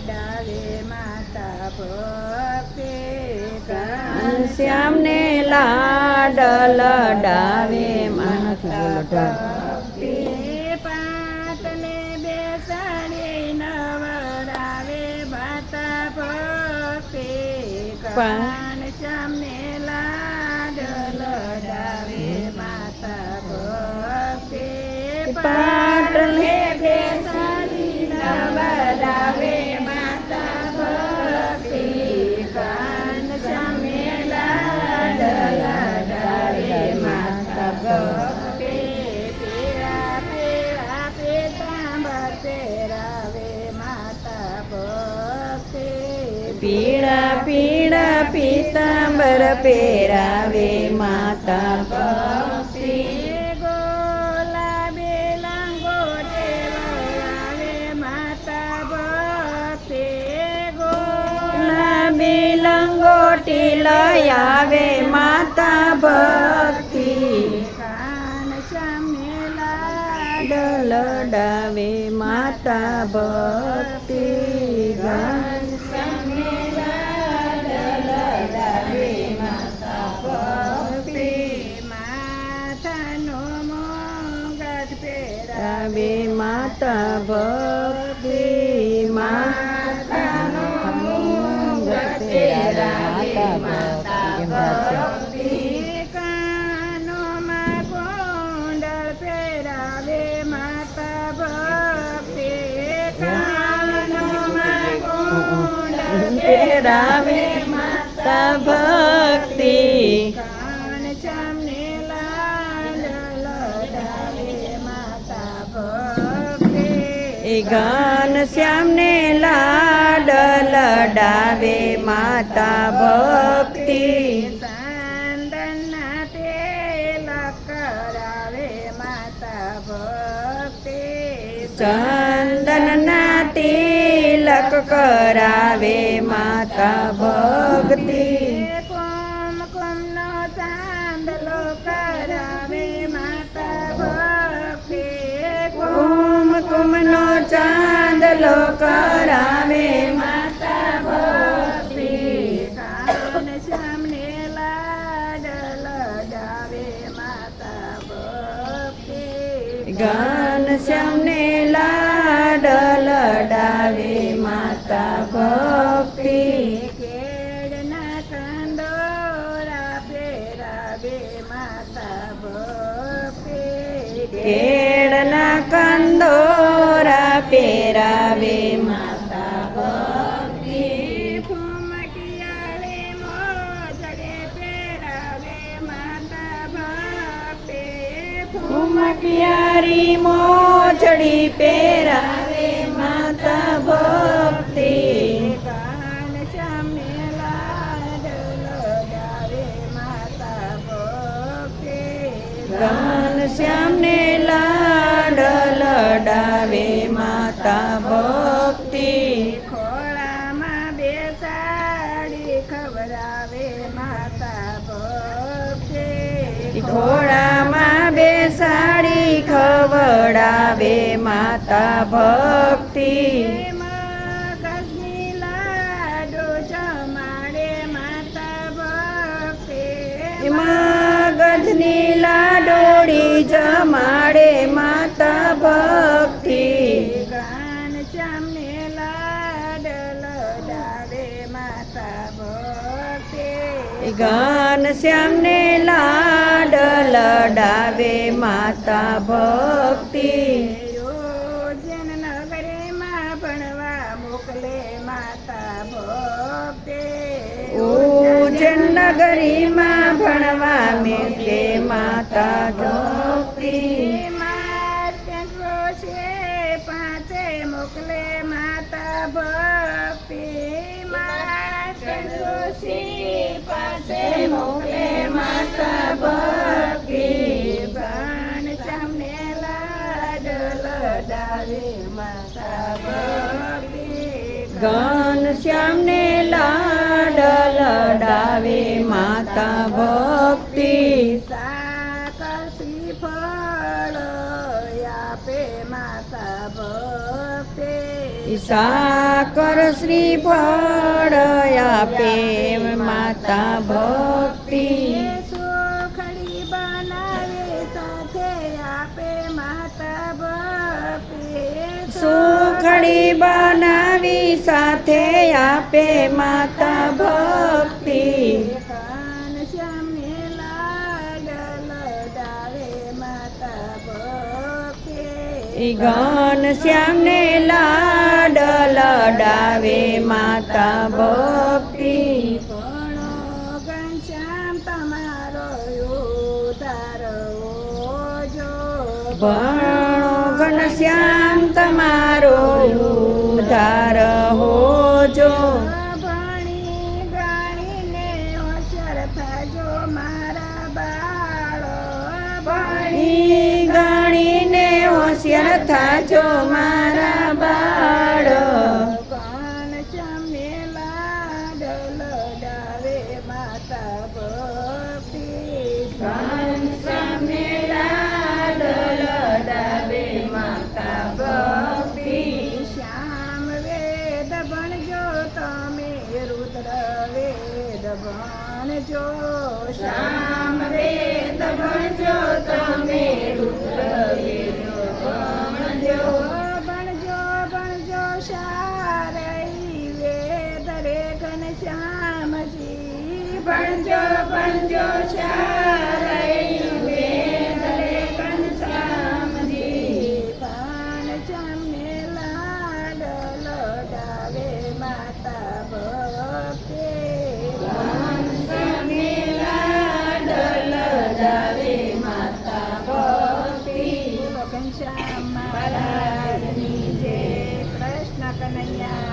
લડાવે માતા ભક્તિ ઘનશ્યામને લાડ લડાવે માતા ભક્તિ પાટલે બેસાડી નવડાવે માતા ભક્તિ ઘનશ્યામને લાડ લડાવે માતા ભક્તિ પાટલે બેસાડી નવડાવે માતા ભક્તિ ઘનશ્યામને લાડ લડાવે માતા ભક્તિ પીળા પીળા પીતાંબર પહેરાવે માતા ભક્તિ પીળા પીળા પીતાંબર પહેરાવે માતા ભક્તિ ગુલાબી લંગોટે વળાવે માતા ભક્તિ ગુલાબી લંગોટી લઈ આવે માતા ભક્તિ ઘનશ્યામને લાડ લડાવે માતા ભક્તિ ઘનશ્યામને લાડ લડાવે માતા ભક્તિ માથાનો મોંગજ પહેરાવે રાવે માતા ભક્તિ માથાનો મોંગજ પહેરાવે માતા ભક્તિ કાનોમાં કુંડળ પહેરાવે માતા ભક્તિ કાનોમાં કુંડળ પહેરાવે માતા ભક્તિ ઘનશ્યામને લાડ લડાવે માતા ભક્તિ ઘનશ્યામને લાડ લડાવે માતા ભક્તિ ચંદનના તિલક કરાવે માતા ભક્તિ ચંદનના તિલક કરાવે માતા ભક્તિ કુમકુમનો ચાંદલો કરાવે માતા ભક્તિ કુમકુમનો ચાંદલો કરાવે માતા ભક્તિ ઘનશ્યામને લાડ લડાવે માતા ભક્તિ ઘનશ્યામને લાડ લડાવે માતા ભક્તિ કેળના કંદોરા પહેરાવે માતા ભક્તિ કેળના કંદોરા પહેરાવે માતા ભક્તિ ફૂમકિયાળે મોજડે પહેરાવે માતા ભક્તિ ફૂમકિયારી મોજડી પહેરાવે માતા ભક્તિ ઘનશ્યામને લાડ લડાવે માતા ભક્તિ ઘનશ્યામને લાડ લડાવે માતા ભક્તિ ખોળામાં બેસાડી ખવડાવે માતા ભક્તિ ઘોડામાં બેસાડી ખવડાવે માતા ભક્તિ મગજની લાડુ જમાડે માતા ભક્તિ મગજની લાડોળી જમાડે માતા ભક્તિ ઘનશ્યામને લાડ લડાવે માતા ભક્તિ ઘનશ્યામને લાડ લડાવે માતા ભક્તિ યોજન નગરીમાં ભણવા મોકલે માતા ભક્તિ ઉજ્જૈન નગરીમાં ભણવા મેકે માતા ભક્તિ પાંચે મોકલે માતા ભક્તિ પાસે મોકલે માતા ભક્તિ ઘનશ્યામને લાડ લડાવે માતા ભક્તિ ઘનશ્યામને લાડ લડાવે માતા ભક્તિ સાકર શ્રીફળ આપે માતા ભક્તિ સાકર શ્રીફળ આપે માતા ભક્તિ સુખડી બનાવે સાથે આપે માતા ભક્તિ સુખડી બનાવી સાથે આપે માતા ભક્તિ ઘનશ્યામને લાડ લડાવે માતા ભક્તિ ઘનશ્યામને લાડ લડાવે માતા ભક્તિ ભણો ઘનશ્યામ તમારો ઉદ્ધાર હોજો ભણો ઘનશ્યામ તમારો ઉદ્ધાર હોજો ભણી ગણીને હોશિયાર થજો મારા બાળો ભણી ગણીને હોશિયાર થાજો મારા બાળ ઘનશ્યામને લાડ લડાવે માતા ભક્તિ ઘનશ્યામને લાડ લડાવે માતા ભક્તિ શ્યામ વેદ ભણજો તમે રુદ્ર વેદ ભણજો શ્યામ વેદ ભણજો તમે રુદ્ર વેદ ભણજો ભણજો ભણજો સારઈ વેદ રે ઘનશ્યામજી ભણજો ભણજો ચારૈ વેદ રે ઘનશ્યામજી ઘનશ્યામને લાડ લડાવે માતા ભક્તિ ઘનશ્યામને લાડ લડાવે માતા ભક્તિ ઘનશ્યામ મહારાજની જય કૃષ્ણ કનૈયા